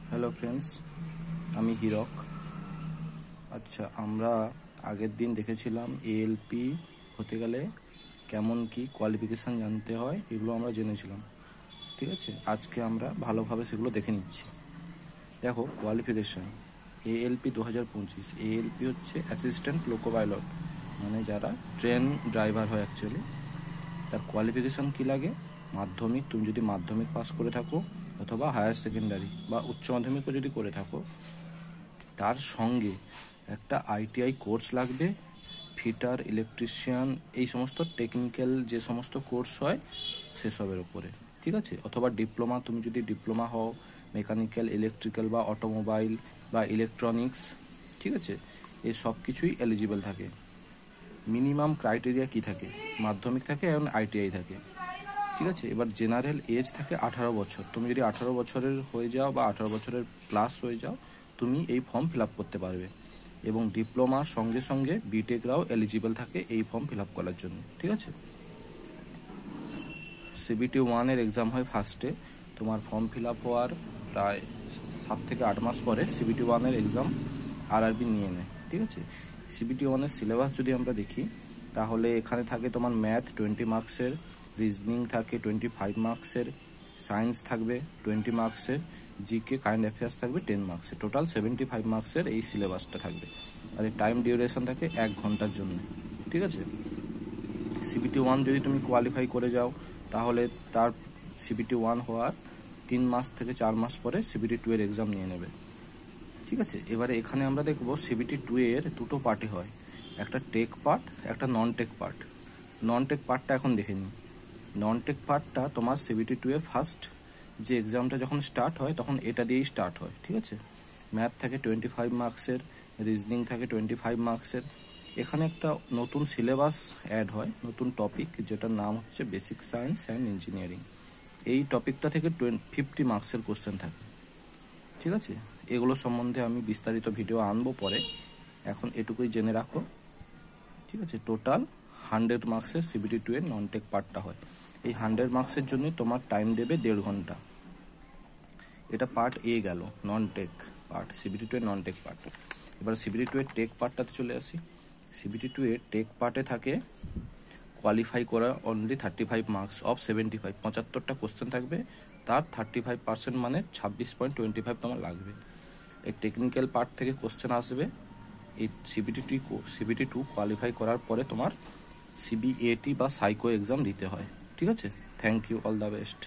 Hello friends, আমি হিরক। আচ্ছা, আমরা আগের দিন দেখেছিলাম এএলপি হতে গেলে কেমন কি কোয়ালিফিকেশান জানতে হয়, এগুলো আমরা জেনেছিলাম। ঠিক আছে, আজকে আমরা ভালোভাবে সেগুলো দেখে নিচ্ছি। দেখো, কোয়ালিফিকেশান এএলপি 2025। এএলপি হচ্ছে অ্যাসিস্ট্যান্ট লোকো পাইলট, মানে যারা ট্রেন ড্রাইভার হয় অ্যাকচুয়ালি। তার কোয়ালিফিকেশান কী লাগে? মাধ্যমিক, তুমি যদি মাধ্যমিক পাস করে থাকো অথবা হায়ার সেকেন্ডারি বা উচ্চ মাধ্যমিকও যদি করে থাকো, তার সঙ্গে একটা আইটিআই কোর্স লাগবে, ফিটার, ইলেকট্রিশিয়ান, এই সমস্ত টেকনিক্যাল যে সমস্ত কোর্স হয় সেসবের ওপরে। ঠিক আছে, অথবা ডিপ্লোমা, তুমি যদি ডিপ্লোমা হও মেকানিক্যাল, ইলেকট্রিক্যাল বা অটোমোবাইল বা ইলেকট্রনিক্স, ঠিক আছে, এই সব কিছুই এলিজিবল থাকে। মিনিমাম ক্রাইটেরিয়া কি থাকে? মাধ্যমিক থাকে এবং আইটিআই থাকে। ঠিক আছে, এবার জেনারেল এজ থাকে 18 বছর। তুমি যদি 18 বছরের হয়ে যাও বা 18 বছরের প্লাস হয়ে যাও, তুমি এই ফর্ম ফিল আপ করতে পারবে। এবং ডিপ্লোমার সঙ্গে সঙ্গে বিটেকরাও এলিজিবল থাকে এই ফর্ম ফিল আপ করার জন্য। ঠিক আছে, সিবিটি 1-এর এক্সাম হয় ফার্স্টে। তোমার ফর্ম ফিল আপ হওয়ার প্রায় 7 থেকে 8 মাস পরে সিবিটি 1-এর এক্সাম আরআরবি নিয়ে নেয়। ঠিক আছে, সিবিটি 1-এর সিলেবাস যদি আমরা দেখি, তাহলে এখানে থাকে তোমার ম্যাথ 20 মার্কসের, রিজনিং থাকে 25 মার্কসের, সায়েন্স থাকবে 20 মার্কসের, জিকে কারেন্ট অ্যাফেয়ার্স থাকবে 10 মার্কসের। টোটাল 75 মার্কসের এই সিলেবাসটা থাকবে। আর এই টাইম ডিউরেশন থাকে 1 ঘন্টার জন্য। ঠিক আছে, সিবিটি 1 যদি তুমি কোয়ালিফাই করে যাও, তাহলে তার সিবিটি 1 হওয়ার 3 মাস থেকে 4 মাস পরে সিবিটি 2-এর এক্সাম নিয়ে নেবে। ঠিক আছে, এবারে এখানে আমরা দেখব সিবিটি 2-এর দুটো পার্টে হয়, একটা টেক পার্ট, একটা নন টেক পার্ট। নন টেক পার্টটা এখন দেখে নিই। নন টেক পার্টটা তোমার সিবিটি 2-এর ফার্স্ট যে এক্সামটা যখন স্টার্ট হয় তখন এটা দিয়েই স্টার্ট হয়। ঠিক আছে, ম্যাথ থাকে 25 মার্কসের, রিজনিং থাকে 25 মার্কসের। এখানে একটা নতুন সিলেবাস অ্যাড হয়, নতুন টপিক, যেটার নাম হচ্ছে বেসিক সায়েন্স অ্যান্ড ইঞ্জিনিয়ারিং। এই টপিকটা থেকে 50 মার্কসের কোশ্চেন থাকে। ঠিক আছে, এগুলো সম্বন্ধে আমি বিস্তারিত ভিডিও আনবো পরে, এখন এটুকুই জেনে রাখো। ঠিক আছে, টোটাল 100 মার্কসের সিবিটি 2-এর নন টেক পার্টটা হয়। এই 100 মার্কসের জন্য তোমার টাইম দেবে 1.5 ঘন্টা। এটা পার্ট এ গেল, নন টেক পার্ট, সিবিটি 2-এর নন টেক পার্ট। এবার সিবিটি 2-এর টেক পার্টটাতে চলে আসি। সিবিটি 2-এর টেক পার্টে থাকে কোয়ালিফাই করা অনলি 35 মার্কস অফ 75। 75টা কোশ্চেন থাকবে, তার 35% মানে 26.25 তোমার লাগবে। এই টেকনিক্যাল পার্ট থেকে কোশ্চেন আসবে। এই সিবিটি 2 কোয়ালিফাই করার পরে তোমার সিবিএটি বা সাইকো এক্সাম দিতে হয়। ঠিক আছে, thank you, all the best.